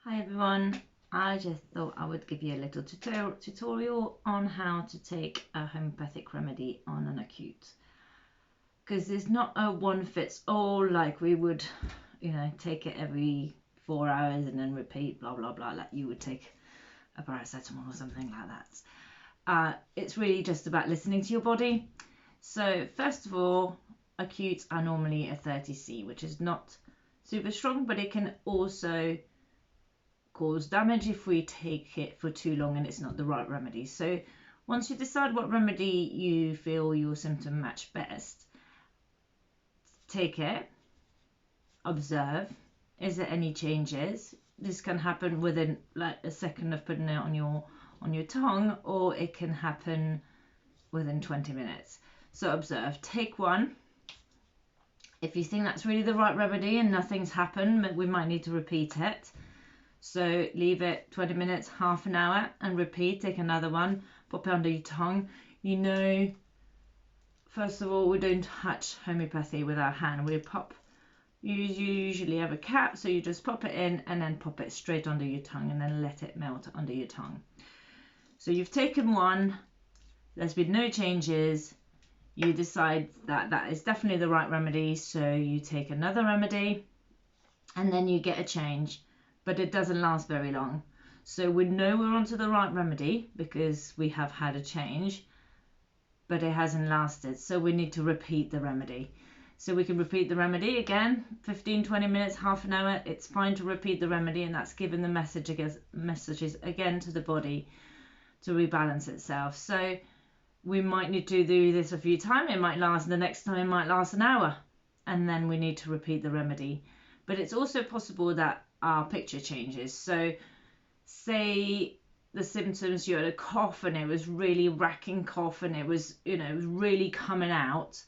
Hi everyone, I just thought I would give you a little tutorial on how to take a homeopathic remedy on an acute, because there's not a one fits all like we would, take it every 4 hours and then repeat blah blah blah like you would take a paracetamol or something like that. It's really just about listening to your body. So first of all, acutes are normally a 30C, which is not super strong, but it can also cause damage if we take it for too long and it's not the right remedy. So once you decide what remedy you feel your symptom match best, take it, observe, is there any changes? This can happen within like a second of putting it on your tongue, or it can happen within 20 minutes. So observe, take one. If you think that's really the right remedy and nothing's happened, we might need to repeat it. So leave it 20 minutes, half an hour, and repeat. Take another one, pop it under your tongue. First of all, we don't touch homeopathy with our hand. You usually have a cap, so you just pop it in and then pop it straight under your tongue and then let it melt under your tongue. So you've taken one, there's been no changes. You decide that that is definitely the right remedy, so you take another remedy and then you get a change. But it doesn't last very long. So we know we're onto the right remedy because we have had a change, but it hasn't lasted. So we need to repeat the remedy. So we can repeat the remedy again, 15, 20 minutes, half an hour. It's fine to repeat the remedy, and that's giving the messages again to the body to rebalance itself. So we might need to do this a few times. It might last, the next time it might last an hour, and then we need to repeat the remedy. But it's also possible that our picture changes. So say the symptoms, you had a cough and it was really racking cough and it was really coming out,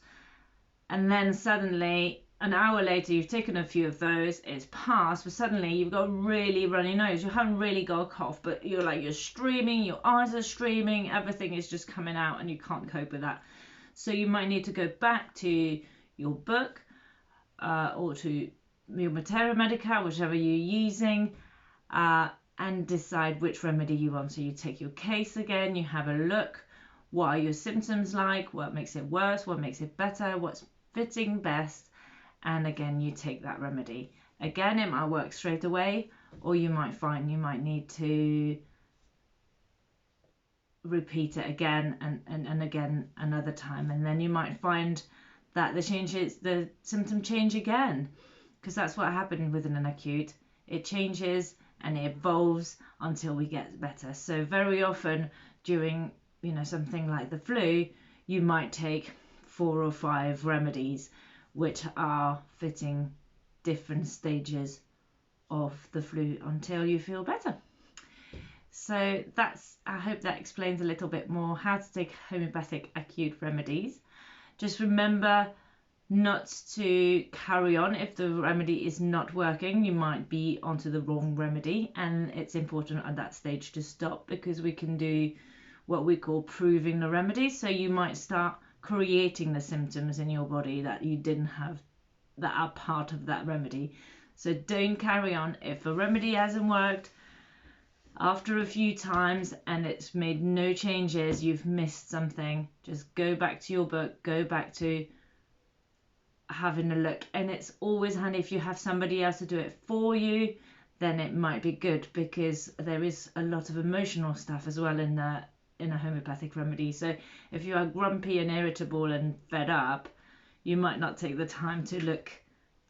and then suddenly an hour later you've taken a few of those, it's passed, but suddenly you've got a really runny nose. You haven't really got a cough, but you're streaming, your eyes are streaming, everything is just coming out and you can't cope with that. So you might need to go back to your book or to your Matera Medica, whichever you're using, and decide which remedy you want. So you take your case again, you have a look, what are your symptoms like, what makes it worse, what makes it better, what's fitting best, and again you take that remedy. Again, it might work straight away, or you might find you might need to repeat it again and again another time, and then you might find that the symptom change again, because that's what happened within an acute. It changes and it evolves until we get better. So very often during something like the flu, you might take 4 or 5 remedies which are fitting different stages of the flu until you feel better. So I hope that explains a little bit more how to take homeopathic acute remedies. Just remember not to carry on if the remedy is not working. You might be onto the wrong remedy, and it's important at that stage to stop, because we can do what we call proving the remedy. So you might start creating the symptoms in your body that you didn't have, that are part of that remedy. So don't carry on if a remedy hasn't worked after a few times and it's made no changes, you've missed something. Just go back to your book, go back to having a look. And it's always handy if you have somebody else to do it for you, then it might be good, because there is a lot of emotional stuff as well in a homeopathic remedy. So if you are grumpy and irritable and fed up, you might not take the time to look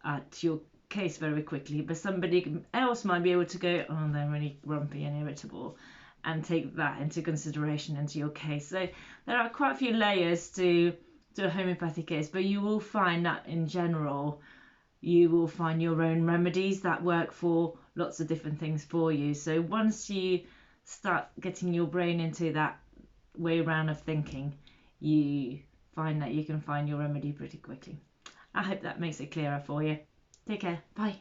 at your case very quickly, but somebody else might be able to go, oh, they're really grumpy and irritable, and take that into consideration into your case. So there are quite a few layers to a homeopathic case, but you will find that in general you will find your own remedies that work for lots of different things for you. So once you start getting your brain into that way around of thinking, you find that you can find your remedy pretty quickly. I hope that makes it clearer for you. Take care. Bye.